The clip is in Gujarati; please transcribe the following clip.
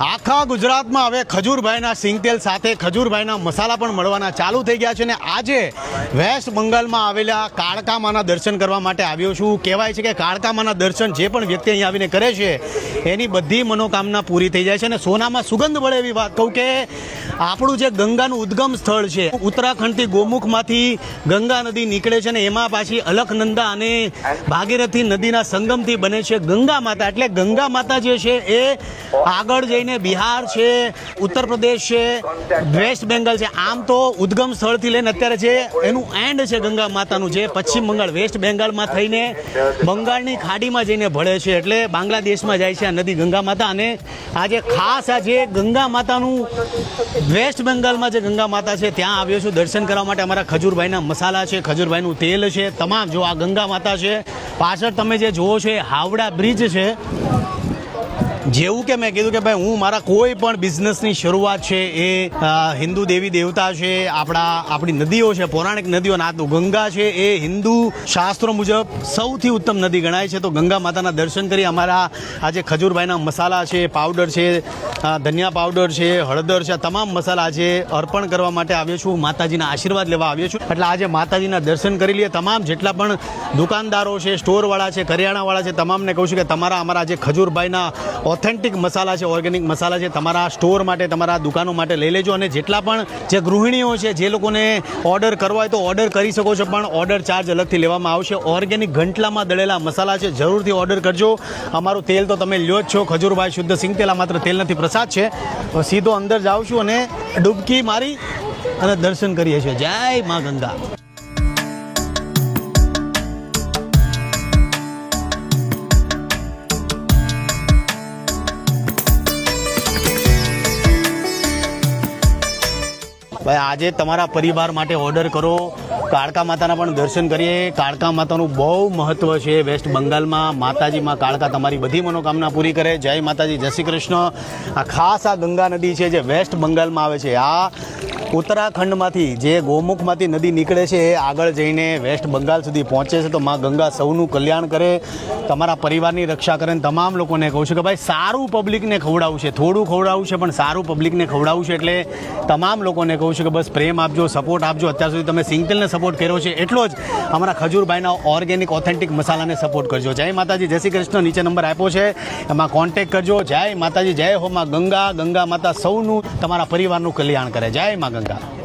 આખા ગુજરાતમાં હવે ખજૂરભાઈના સિંગતેલ સાથે ખજૂરભાઈના મસાલા પણ મળવાના ચાલુ થઈ ગયા છે અને આજે વેસ્ટ બંગાળમાં આવેલા કાળકામાના દર્શન કરવા માટે આવ્યો છું. કહેવાય છે કે કાળકામાના દર્શન જે પણ વ્યક્તિ અહીં આવીને કરે છે એની બધી મનોકામના પૂરી થઈ જાય છે. અને સોનામાં સુગંધ વળે એવી વાત કહું કે આપણું જે ગંગાનું ઉદ્ગમ સ્થળ છે, ઉત્તરાખંડથી ગોમુખમાંથી ગંગા નદી નીકળે છે અને એમાં પાછી અલખનંદા અને ભાગીરથી નદીના સંગમથી બને છે ગંગા માતા. એટલે ગંગા માતા જે છે એ આગળ જઈને બિહાર છે, ઉત્તર પ્રદેશ છે, વેસ્ટ બેંગાલ છે. આમ તો ઉદ્ગમ સ્થળથી લઈને અત્યારે જે એનું એન્ડ છે ગંગા માતાનું, જે પશ્ચિમ બંગાળ વેસ્ટ બેંગાલમાં થઈને બંગાળની ખાડીમાં જઈને ભળે છે, એટલે બાંગ્લાદેશમાં જાય છે આ નદી ગંગા માતા. અને આજે ખાસ આ જે ગંગા માતાનું વેસ્ટ બેંગાલમાં જે ગંગા માતા છે ત્યાં આવ્યો છું દર્શન કરવા માટે. અમારા ખજૂરભાઈના મસાલા છે, ખજૂરભાઈનું તેલ છે, તમામ જો આ ગંગા માતા છે. પાછળ તમે જે જુઓ છો એ હાવડા બ્રિજ છે. જેવું કે મેં કીધું કે ભાઈ હું મારા કોઈ પણ બિઝનેસની શરૂઆત છે એ હિન્દુ દેવી દેવતા છે, આપણી નદીઓ છે, પૌરાણિક નદીઓ, ના તો ગંગા છે એ હિન્દુ શાસ્ત્રો મુજબ સૌથી ઉત્તમ નદી ગણાય છે. તો ગંગા માતાના દર્શન કરી અમારા આજે ખજૂરભાઈના મસાલા છે, પાવડર છે, ધનિયા પાવડર છે, હળદર છે, તમામ મસાલા આજે અર્પણ કરવા માટે આવ્યો છું, માતાજીના આશીર્વાદ લેવા આવ્યો છું. એટલે આજે માતાજીના દર્શન કરી લઈએ. તમામ જેટલા પણ દુકાનદારો છે, સ્ટોરવાળા છે, કરિયાણાવાળા છે, તમામને કહું છું કે તમારા અમારા જે ખજૂરભાઈના ઓથેન્ટિક મસાલા છે, ઓર્ગેનિક મસાલા છે, તમારા સ્ટોર માટે, તમારા દુકાનો માટે લઈ લેજો. અને જેટલા પણ જે ગૃહિણીઓ છે, જે લોકોને ઓર્ડર કરવા હોય તો ઓર્ડર કરી શકો છો, પણ ઓર્ડર ચાર્જ અલગથી લેવામાં આવશે. ઓર્ગેનિક ઘંટલામાં દળેલા મસાલા છે, જરૂરથી ઓર્ડર કરજો. અમારું તેલ તો તમે લ્યો જ છો, ખજૂરભાઈ શુદ્ધ સિંગતેલ, માત્ર તેલ નથી પ્રસાદ છે. સીધો અંદર જાઉં છું અને ડૂબકી મારી અને દર્શન કરીએ છીએ. જય મા ગંગા. ભાઈ આજે તમારા પરિવાર માટે ઓર્ડર કરો. કાળકા માતાના પણ દર્શન કરીએ. કાળકા માતાનું બહુ મહત્વ છે વેસ્ટ બંગાળમાં. માતાજીમાં કાળકા તમારી બધી મનોકામના પૂરી કરે. જય માતાજી, જય શ્રી કૃષ્ણ. આ ખાસ આ ગંગા નદી છે જે વેસ્ટ બંગાળમાં આવે છે. આ ઉત્તરાખંડમાંથી જે ગોમુખમાંથી નદી નીકળે છે એ આગળ જઈને વેસ્ટ બંગાળ સુધી પહોંચે છે. તો માં ગંગા સૌનું કલ્યાણ કરે, તમારા પરિવારની રક્ષા કરે. તમામ લોકોને કહું છું કે ભાઈ સારું પબ્લિકને ખવડાવવું છે, થોડું ખવડાવવું છે પણ સારું પબ્લિકને ખવડાવવું છે. એટલે તમામ લોકોને કહું છું કે બસ પ્રેમ આપજો, સપોર્ટ આપજો. અત્યાર સુધી તમે સિંગતેલને સપોર્ટ કર્યો છે એટલો જ અમારા ખજૂરભાઈના ઓર્ગેનિક ઓથેન્ટિક મસાલાને સપોર્ટ કરજો. જય માતાજી, જય શ્રી કૃષ્ણ. નીચે નંબર આપ્યો છે, એમાં કોન્ટેક્ટ કરજો. જય માતાજી, જય હો માં ગંગા. ગંગા માતા સૌનું, તમારા પરિવારનું કલ્યાણ કરે. જય માં ગંગા.